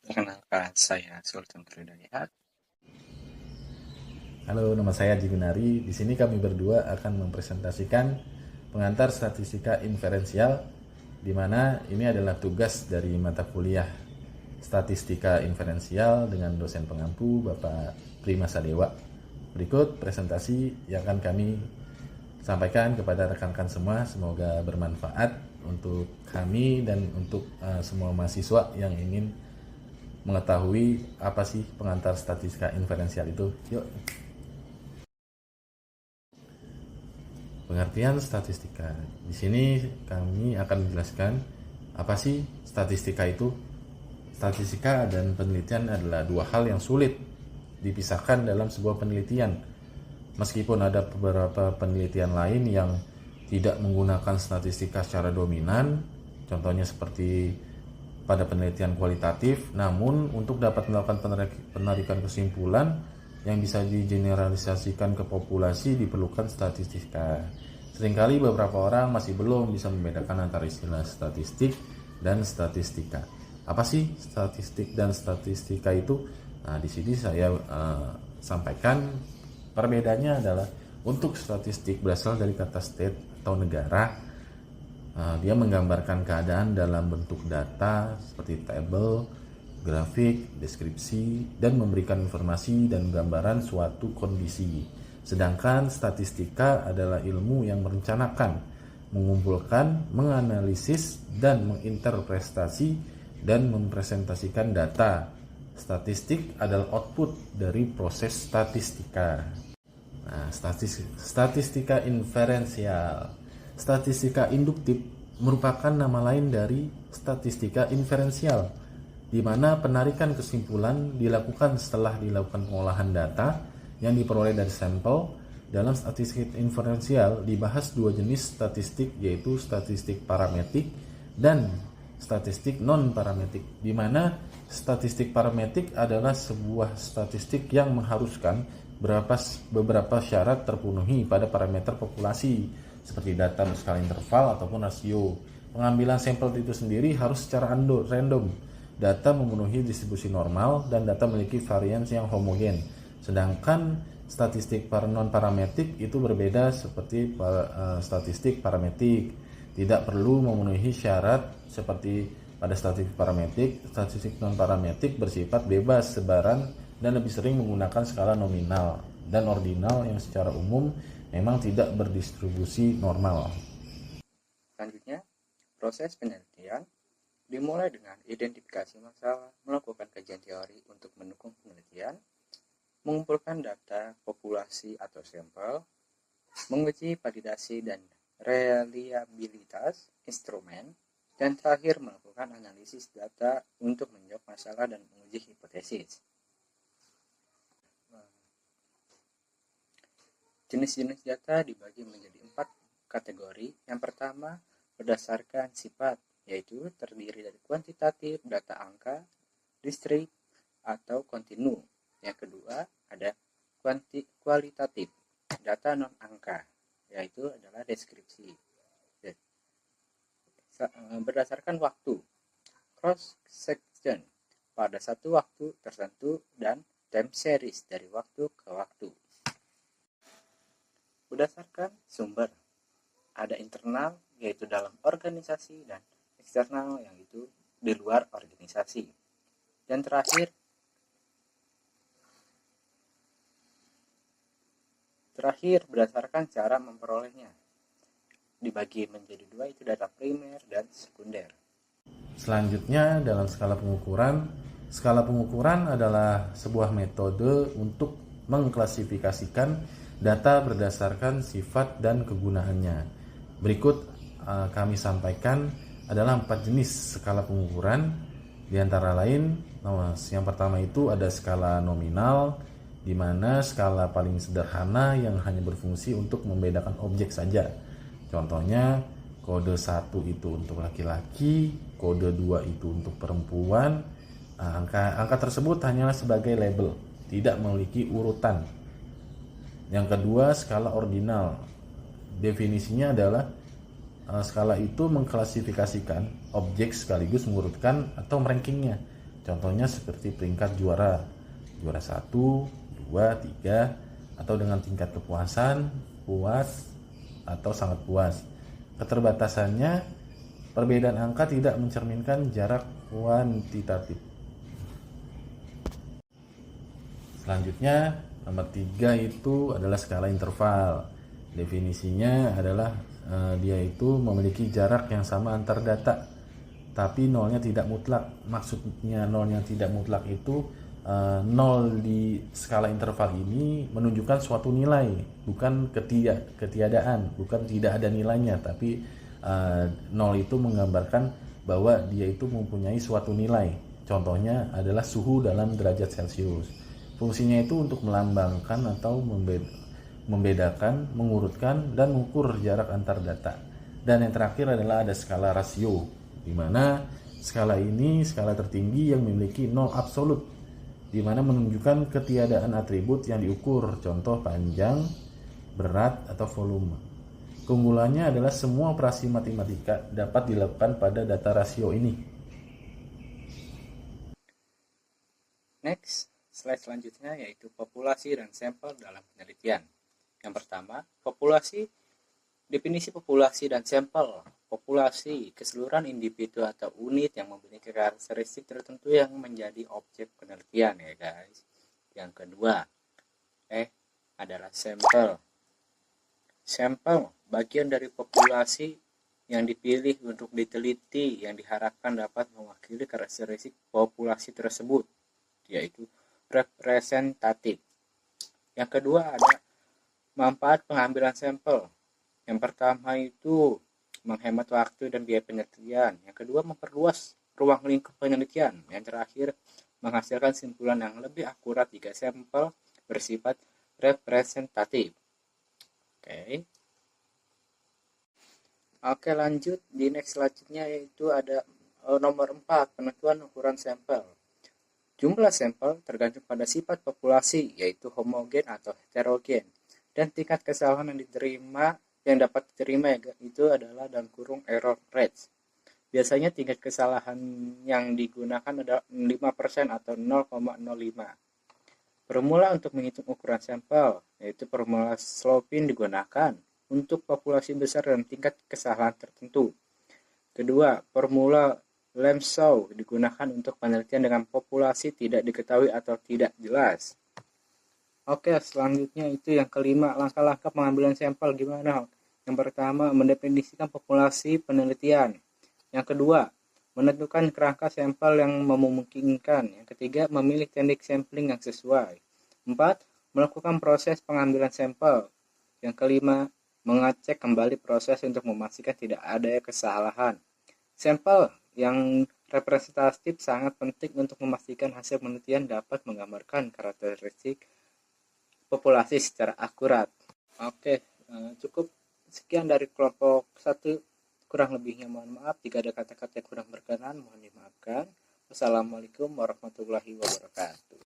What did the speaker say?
Perkenalkan, saya Sultan Tridayat. Halo, nama saya Haji Gunari. Di sini kami berdua akan mempresentasikan pengantar statistika inferensial, di mana ini adalah tugas dari mata kuliah statistika inferensial dengan dosen pengampu Bapak Prima Sadewa. Berikut presentasi yang akan kami sampaikan kepada rekan-rekan semua. Semoga bermanfaat untuk kami dan untuk semua mahasiswa yang ingin mengetahui apa sih pengantar statistika inferensial itu. Yuk. Pengertian statistika. Di sini kami akan menjelaskan apa sih statistika itu. Statistika dan penelitian adalah dua hal yang sulit dipisahkan dalam sebuah penelitian. Meskipun ada beberapa penelitian lain yang tidak menggunakan statistika secara dominan, contohnya seperti pada penelitian kualitatif, namun untuk dapat melakukan penarikan kesimpulan yang bisa digeneralisasikan ke populasi diperlukan statistika. Seringkali beberapa orang masih belum bisa membedakan antara istilah statistik dan statistika. Apa sih statistik dan statistika itu? Nah, di sini saya sampaikan perbedaannya adalah untuk statistik berasal dari kata state atau negara. Dia menggambarkan keadaan dalam bentuk data seperti tabel, grafik, deskripsi, dan memberikan informasi dan gambaran suatu kondisi. Sedangkan statistika adalah ilmu yang merencanakan, mengumpulkan, menganalisis, dan menginterpretasi dan mempresentasikan data. Statistik adalah output dari proses statistika. Nah, statistika inferensial. Statistika induktif merupakan nama lain dari statistika inferensial, di mana penarikan kesimpulan dilakukan setelah dilakukan pengolahan data yang diperoleh dari sampel. Dalam statistik inferensial dibahas dua jenis statistik, yaitu statistik parametrik dan statistik non-parametrik, di mana statistik parametrik adalah sebuah statistik yang mengharuskan beberapa syarat terpenuhi pada parameter populasi, seperti data berskala interval ataupun rasio. Pengambilan sampel itu sendiri harus secara random. Data memenuhi distribusi normal dan data memiliki varians yang homogen. Sedangkan statistik non-parametrik itu berbeda, seperti statistik parametrik. Tidak perlu memenuhi syarat seperti pada statistik parametrik. Statistik non-parametrik bersifat bebas sebaran dan lebih sering menggunakan skala nominal dan ordinal yang secara umum memang tidak berdistribusi normal. Selanjutnya, proses penelitian dimulai dengan identifikasi masalah, melakukan kajian teori untuk mendukung penelitian, mengumpulkan data populasi atau sampel, menguji validasi dan reliabilitas instrumen, dan terakhir melakukan analisis data untuk menjawab masalah dan menguji hipotesis. Jenis-jenis data dibagi menjadi 4 kategori. Yang pertama, berdasarkan sifat, yaitu terdiri dari kuantitatif, data angka, distrik, atau kontinu. Yang kedua, ada kualitatif, data non-angka, yaitu adalah deskripsi. Berdasarkan waktu, cross-section, pada satu waktu tertentu, dan time series, dari waktu ke waktu. Berdasarkan sumber, ada internal, yaitu dalam organisasi, dan eksternal, yang itu di luar organisasi. Dan terakhir berdasarkan cara memperolehnya, dibagi menjadi dua, itu data primer dan sekunder. Selanjutnya, dalam skala pengukuran adalah sebuah metode untuk mengklasifikasikan data berdasarkan sifat dan kegunaannya. Berikut kami sampaikan adalah 4 jenis skala pengukuran. Di antara lain, yang pertama itu ada skala nominal, di mana skala paling sederhana yang hanya berfungsi untuk membedakan objek saja. Contohnya, kode 1 itu untuk laki-laki, kode 2 itu untuk perempuan. Angka tersebut hanyalah sebagai label, tidak memiliki urutan. Yang kedua, skala ordinal. Definisinya adalah skala itu mengklasifikasikan objek sekaligus mengurutkan atau merankingnya. Contohnya seperti peringkat juara 1, 2, 3, atau dengan tingkat kepuasan, puas, atau sangat puas. Keterbatasannya, perbedaan angka tidak mencerminkan jarak kuantitatif. Selanjutnya, nomor 3 itu adalah skala interval. Definisinya adalah dia itu memiliki jarak yang sama antar data, tapi nolnya tidak mutlak. Maksudnya nolnya tidak mutlak itu nol di skala interval ini menunjukkan suatu nilai, bukan ketiadaan, bukan tidak ada nilainya, tapi nol itu menggambarkan bahwa dia itu mempunyai suatu nilai. Contohnya adalah suhu dalam derajat Celcius. Fungsinya itu untuk melambangkan atau membedakan, mengurutkan, dan mengukur jarak antar data. Dan yang terakhir adalah ada skala rasio, di mana skala ini skala tertinggi yang memiliki nol absolut, di mana menunjukkan ketiadaan atribut yang diukur, contoh panjang, berat, atau volume. Keunggulannya adalah semua operasi matematika dapat dilakukan pada data rasio ini. Next, slide selanjutnya yaitu populasi dan sampel dalam penelitian. Yang pertama, populasi. Definisi populasi dan sampel. Populasi, keseluruhan individu atau unit yang memiliki karakteristik tertentu yang menjadi objek penelitian ya guys. Yang kedua, adalah sampel. Sampel, bagian dari populasi yang dipilih untuk diteliti yang diharapkan dapat mewakili karakteristik populasi tersebut, yaitu representatif. Yang kedua ada manfaat pengambilan sampel. Yang pertama itu menghemat waktu dan biaya penelitian. Yang kedua memperluas ruang lingkup penelitian. Yang terakhir menghasilkan simpulan yang lebih akurat jika sampel bersifat representatif. Oke, lanjut di next selanjutnya yaitu ada nomor 4, penentuan ukuran sampel. Jumlah sampel tergantung pada sifat populasi, yaitu homogen atau heterogen, dan tingkat kesalahan yang dapat diterima itu adalah dalam kurung error rate. Biasanya tingkat kesalahan yang digunakan adalah 5% atau 0,05. Formula untuk menghitung ukuran sampel, yaitu formula Slopin digunakan untuk populasi besar dan tingkat kesalahan tertentu. Kedua, formula Lemsau digunakan untuk penelitian dengan populasi tidak diketahui atau tidak jelas. Oke, selanjutnya itu yang kelima, langkah-langkah pengambilan sampel gimana? Yang pertama, mendefinisikan populasi penelitian. Yang kedua, menentukan kerangka sampel yang memungkinkan. Yang ketiga, memilih teknik sampling yang sesuai. 4. Melakukan proses pengambilan sampel. Yang kelima, mengecek kembali proses untuk memastikan tidak ada kesalahan. Sampel yang representatif sangat penting untuk memastikan hasil penelitian dapat menggambarkan karakteristik populasi secara akurat. Oke, cukup sekian dari kelompok 1. Kurang lebihnya mohon maaf. Jika ada kata-kata yang kurang berkenan mohon dimaafkan. Wassalamualaikum warahmatullahi wabarakatuh.